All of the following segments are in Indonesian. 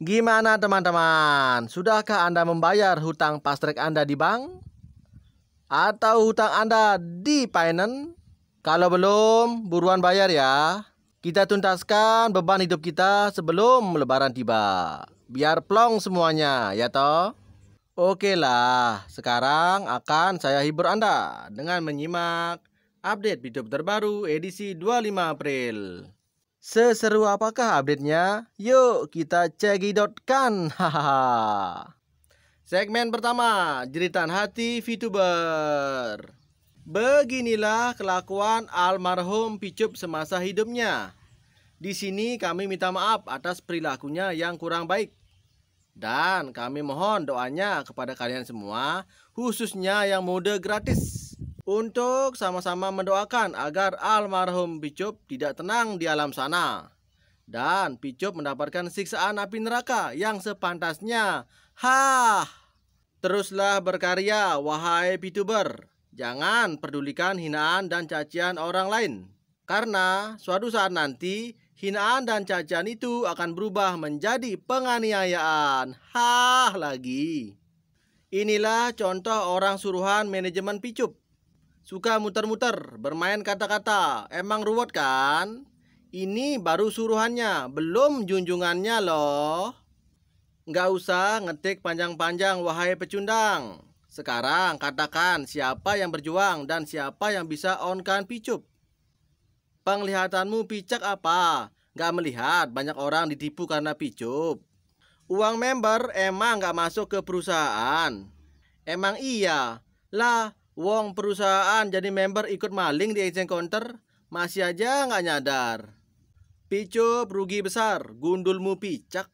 Gimana teman-teman? Sudahkah Anda membayar hutang pastrek Anda di bank? Atau hutang Anda di finance? Kalau belum, buruan bayar ya. Kita tuntaskan beban hidup kita sebelum lebaran tiba. Biar plong semuanya, ya toh? Oke lah, sekarang akan saya hibur Anda dengan menyimak update hidup terbaru edisi 25 April. Seseru apakah update-nya? Yuk kita cekidotkan. Hahaha. Segmen pertama, jeritan hati VTuber. Beginilah kelakuan almarhum Picup semasa hidupnya. Di sini kami minta maaf atas perilakunya yang kurang baik. Dan kami mohon doanya kepada kalian semua, khususnya yang mode gratis, untuk sama-sama mendoakan agar almarhum Picup tidak tenang di alam sana. Dan Picup mendapatkan siksaan api neraka yang sepantasnya. Hah! Teruslah berkarya, wahai VTuber. Jangan pedulikan hinaan dan cacian orang lain. Karena suatu saat nanti, hinaan dan cacian itu akan berubah menjadi penganiayaan. Hah lagi. Inilah contoh orang suruhan manajemen Picup. Suka muter-muter, bermain kata-kata. Emang ruwet kan? Ini baru suruhannya, belum junjungannya loh. Nggak usah ngetik panjang-panjang, wahai pecundang. Sekarang katakan siapa yang berjuang dan siapa yang bisa on-kan Picup. Penglihatanmu picak apa? Nggak melihat banyak orang ditipu karena Picup. Uang member emang nggak masuk ke perusahaan. Emang iya? Lah, wong perusahaan jadi member ikut maling di exchange counter, masih aja nggak nyadar. Picup rugi besar, gundulmu picak.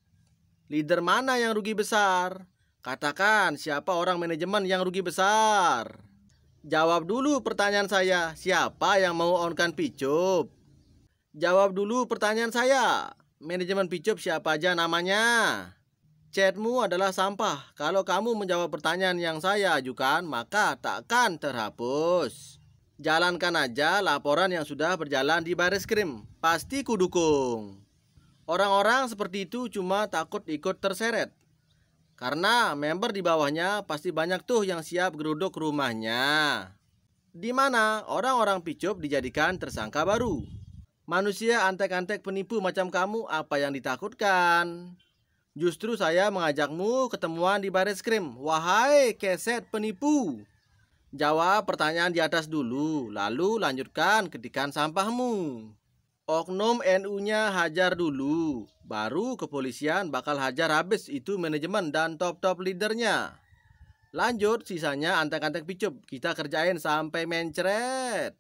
Leader mana yang rugi besar? Katakan siapa orang manajemen yang rugi besar? Jawab dulu pertanyaan saya, siapa yang mau on-kan Picup? Jawab dulu pertanyaan saya, manajemen Picup siapa aja namanya? Chatmu adalah sampah. Kalau kamu menjawab pertanyaan yang saya ajukan, maka takkan terhapus. Jalankan aja laporan yang sudah berjalan di Bareskrim. Pasti kudukung. Orang-orang seperti itu cuma takut ikut terseret. Karena member di bawahnya pasti banyak tuh yang siap geruduk rumahnya. Di mana orang-orang Picup dijadikan tersangka baru. Manusia antek-antek penipu macam kamu, apa yang ditakutkan? Justru saya mengajakmu ketemuan di Bareskrim. Wahai keset penipu. Jawab pertanyaan di atas dulu, lalu lanjutkan ketikan sampahmu. Oknum NU-nya hajar dulu, baru kepolisian bakal hajar habis itu manajemen dan top-top leadernya. Lanjut sisanya antek-antek Picup, kita kerjain sampai mencret.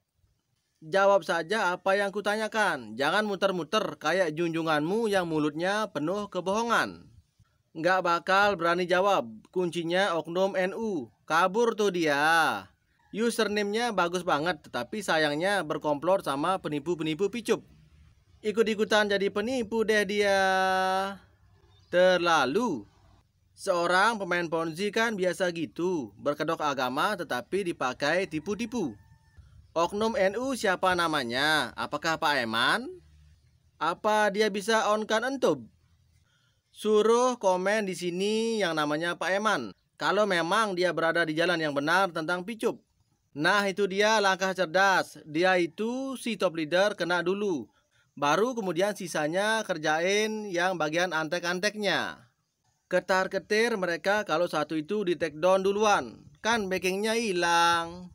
Jawab saja apa yang kutanyakan, jangan muter-muter kayak junjunganmu yang mulutnya penuh kebohongan. Nggak bakal berani jawab, kuncinya oknum NU, kabur tuh dia. Username-nya bagus banget, tetapi sayangnya berkomplot sama penipu-penipu Picup. Ikut-ikutan jadi penipu deh dia. Terlalu. Seorang pemain ponzi kan biasa gitu, berkedok agama tetapi dipakai tipu-tipu. Oknum NU siapa namanya? Apakah Pak Eman? Apa dia bisa on-kan entub? Suruh komen di sini yang namanya Pak Eman. Kalau memang dia berada di jalan yang benar tentang Picup. Nah itu dia langkah cerdas. Dia itu si top leader kena dulu. Baru kemudian sisanya kerjain yang bagian antek-anteknya. Ketar-ketir mereka kalau satu itu di take down duluan. Kan backingnya hilang.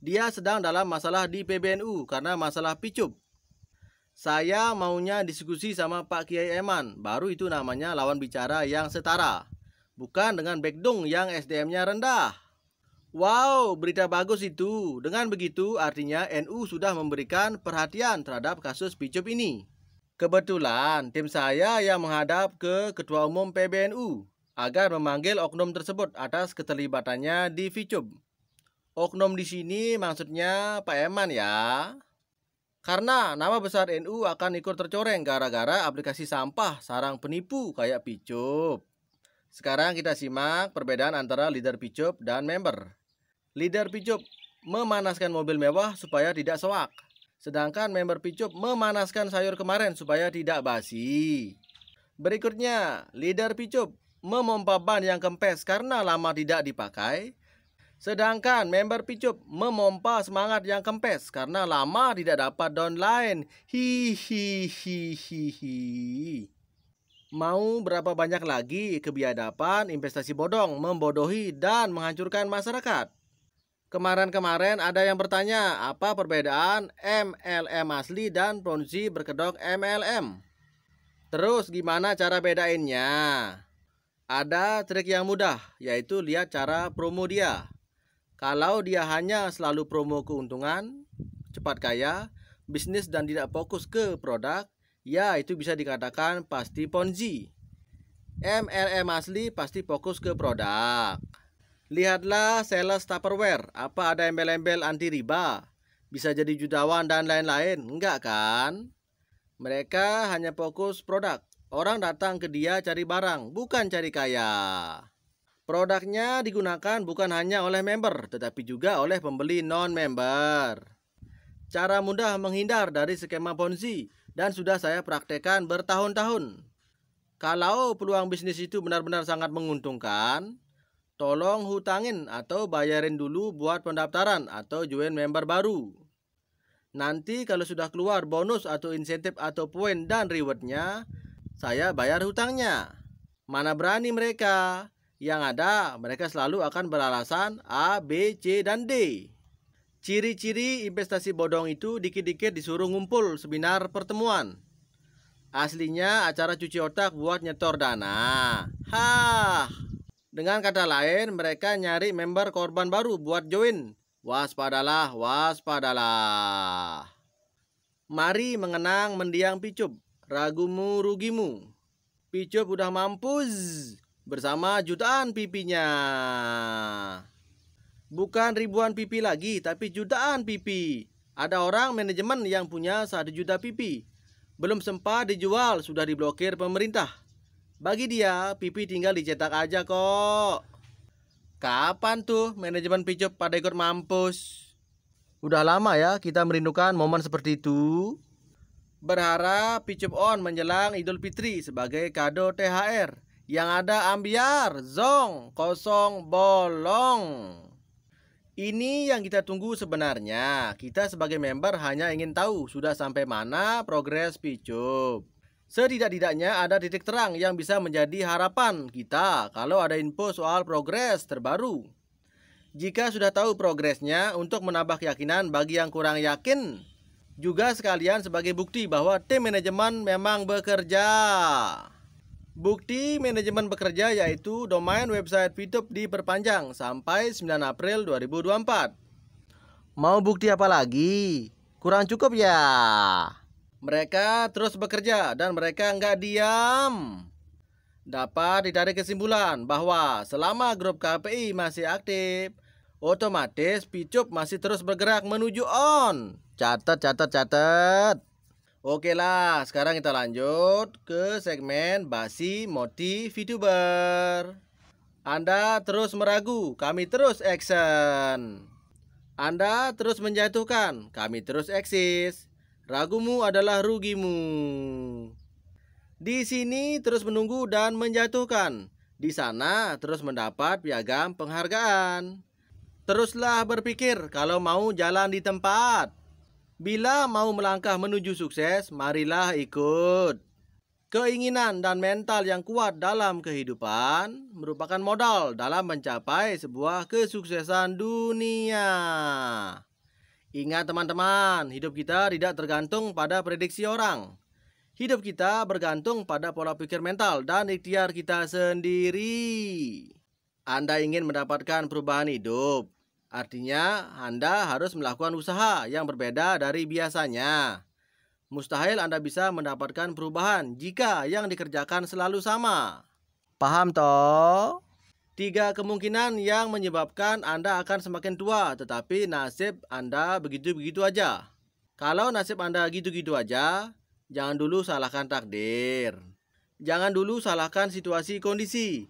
Dia sedang dalam masalah di PBNU karena masalah Picup. Saya maunya diskusi sama Pak Kiai Eman. Baru itu namanya lawan bicara yang setara. Bukan dengan backdong yang SDM-nya rendah. Wow, berita bagus itu. Dengan begitu artinya NU sudah memberikan perhatian terhadap kasus Picup ini. Kebetulan tim saya yang menghadap ke Ketua Umum PBNU agar memanggil oknum tersebut atas keterlibatannya di Picup. Oknum di sini maksudnya Pak Eman ya. Karena nama besar NU akan ikut tercoreng gara-gara aplikasi sampah sarang penipu kayak Picup. Sekarang kita simak perbedaan antara leader Picup dan member. Leader Picup memanaskan mobil mewah supaya tidak soak. Sedangkan member Picup memanaskan sayur kemarin supaya tidak basi. Berikutnya, leader picup memompa ban yang kempes karena lama tidak dipakai. Sedangkan member picup memompa semangat yang kempes karena lama tidak dapat downline. Hihihihihi. Mau berapa banyak lagi kebiadaban investasi bodong, membodohi, dan menghancurkan masyarakat? Kemarin-kemarin ada yang bertanya apa perbedaan MLM asli dan Ponzi berkedok MLM. Terus gimana cara bedainnya? Ada trik yang mudah, yaitu lihat cara promo dia. Kalau dia hanya selalu promo keuntungan, cepat kaya, bisnis dan tidak fokus ke produk, ya itu bisa dikatakan pasti Ponzi. MLM asli pasti fokus ke produk. Lihatlah sales Tupperware, apa ada embel-embel anti riba? Bisa jadi jutawan dan lain-lain, enggak kan? Mereka hanya fokus produk. Orang datang ke dia cari barang, bukan cari kaya. Produknya digunakan bukan hanya oleh member, tetapi juga oleh pembeli non-member. Cara mudah menghindar dari skema Ponzi dan sudah saya praktekkan bertahun-tahun. Kalau peluang bisnis itu benar-benar sangat menguntungkan, tolong hutangin atau bayarin dulu buat pendaftaran atau join member baru. Nanti kalau sudah keluar bonus atau insentif atau poin dan rewardnya, saya bayar hutangnya. Mana berani mereka? Yang ada mereka selalu akan beralasan A, B, C, dan D. Ciri-ciri investasi bodong itu dikit-dikit disuruh ngumpul seminar pertemuan. Aslinya acara cuci otak buat nyetor dana. Hah. Dengan kata lain mereka nyari member korban baru buat join. Waspadalah, waspadalah. Mari mengenang mendiang picup, ragumu rugimu. Picup udah mampus bersama jutaan pipinya. Bukan ribuan pipi lagi, tapi jutaan pipi. Ada orang manajemen yang punya 1 juta pipi. Belum sempat dijual, sudah diblokir pemerintah. Bagi dia, pipi tinggal dicetak aja kok. Kapan tuh manajemen picup pada ikut mampus? Udah lama ya kita merindukan momen seperti itu. Berharap picup on menjelang Idul Fitri sebagai kado THR. Yang ada ambiar, zong, kosong, bolong. Ini yang kita tunggu sebenarnya. Kita sebagai member hanya ingin tahu sudah sampai mana progres picup. Setidak-tidaknya ada titik terang yang bisa menjadi harapan kita kalau ada info soal progres terbaru. Jika sudah tahu progresnya untuk menambah keyakinan bagi yang kurang yakin, juga sekalian sebagai bukti bahwa tim manajemen memang bekerja. Bukti manajemen bekerja yaitu domain website picup diperpanjang sampai 9 April 2024. Mau bukti apa lagi? Kurang cukup ya? Mereka terus bekerja dan mereka nggak diam. Dapat ditarik kesimpulan bahwa selama grup KPI masih aktif, otomatis picup masih terus bergerak menuju on. Catat. Oke lah, sekarang kita lanjut ke segmen Basi Motif VTuber. Anda terus meragu, kami terus action. Anda terus menjatuhkan, kami terus eksis. Ragumu adalah rugimu. Di sini terus menunggu dan menjatuhkan. Di sana terus mendapat piagam penghargaan. Teruslah berpikir kalau mau jalan di tempat. Bila mau melangkah menuju sukses, marilah ikut. Keinginan dan mental yang kuat dalam kehidupan merupakan modal dalam mencapai sebuah kesuksesan dunia. Ingat teman-teman, hidup kita tidak tergantung pada prediksi orang. Hidup kita bergantung pada pola pikir mental dan ikhtiar kita sendiri. Anda ingin mendapatkan perubahan hidup, artinya Anda harus melakukan usaha yang berbeda dari biasanya. Mustahil Anda bisa mendapatkan perubahan jika yang dikerjakan selalu sama. Paham toh? 3 kemungkinan yang menyebabkan Anda akan semakin tua, tetapi nasib Anda begitu-begitu aja. Kalau nasib Anda gitu-gitu aja, jangan dulu salahkan takdir. Jangan dulu salahkan situasi kondisi.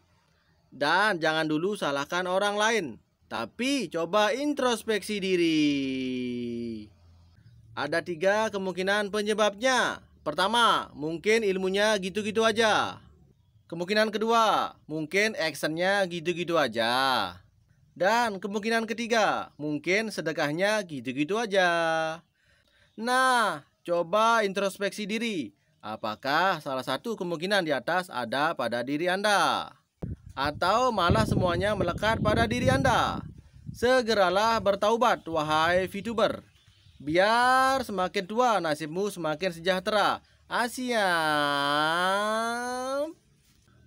Dan jangan dulu salahkan orang lain. Tapi coba introspeksi diri. Ada 3 kemungkinan penyebabnya. Pertama, mungkin ilmunya gitu-gitu aja. Kemungkinan kedua, mungkin actionnya gitu-gitu aja. Dan kemungkinan ketiga, mungkin sedekahnya gitu-gitu aja. Nah, coba introspeksi diri. Apakah salah satu kemungkinan di atas ada pada diri Anda? Atau malah semuanya melekat pada diri Anda? Segeralah bertaubat, wahai VTuber. Biar semakin tua nasibmu semakin sejahtera. Asyam.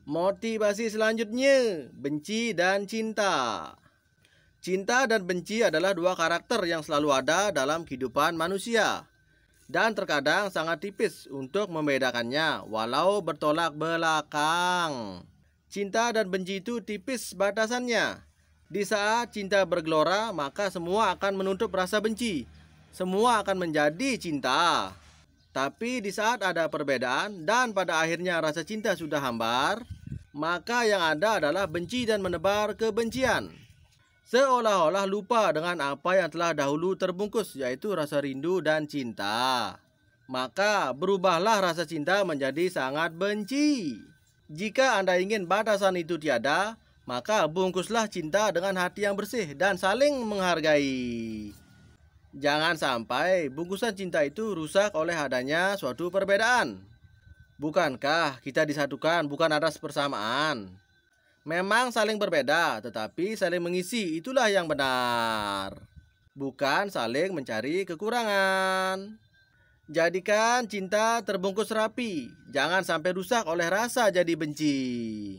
Motivasi selanjutnya, benci dan cinta. Cinta dan benci adalah dua karakter yang selalu ada dalam kehidupan manusia. Dan terkadang sangat tipis untuk membedakannya, walau bertolak belakang. Cinta dan benci itu tipis batasannya. Di saat cinta bergelora, maka semua akan menutup rasa benci. Semua akan menjadi cinta. Tapi di saat ada perbedaan dan pada akhirnya rasa cinta sudah hambar, maka yang ada adalah benci dan menebar kebencian. Seolah-olah lupa dengan apa yang telah dahulu terbungkus, yaitu rasa rindu dan cinta. Maka berubahlah rasa cinta menjadi sangat benci. Jika Anda ingin batasan itu tiada, maka bungkuslah cinta dengan hati yang bersih dan saling menghargai. Jangan sampai bungkusan cinta itu rusak oleh adanya suatu perbedaan. Bukankah kita disatukan bukan atas persamaan? Memang saling berbeda, tetapi saling mengisi, itulah yang benar. Bukan saling mencari kekurangan. Jadikan cinta terbungkus rapi, jangan sampai rusak oleh rasa jadi benci.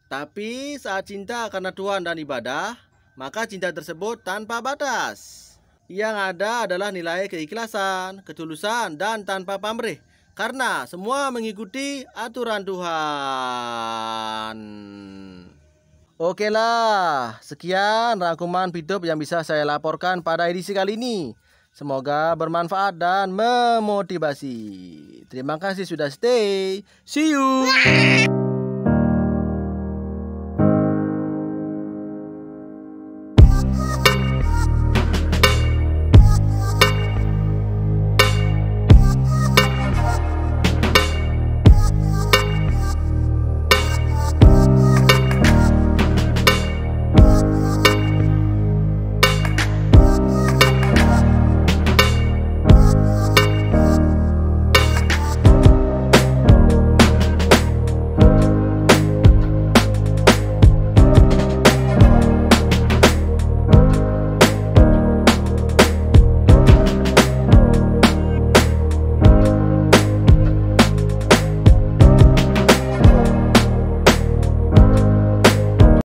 Tapi saat cinta karena Tuhan dan ibadah, maka cinta tersebut tanpa batas. Yang ada adalah nilai keikhlasan, ketulusan, dan tanpa pamrih. Karena semua mengikuti aturan Tuhan. Oke lah, sekian rangkuman video yang bisa saya laporkan pada edisi kali ini. Semoga bermanfaat dan memotivasi. Terima kasih sudah stay. See you.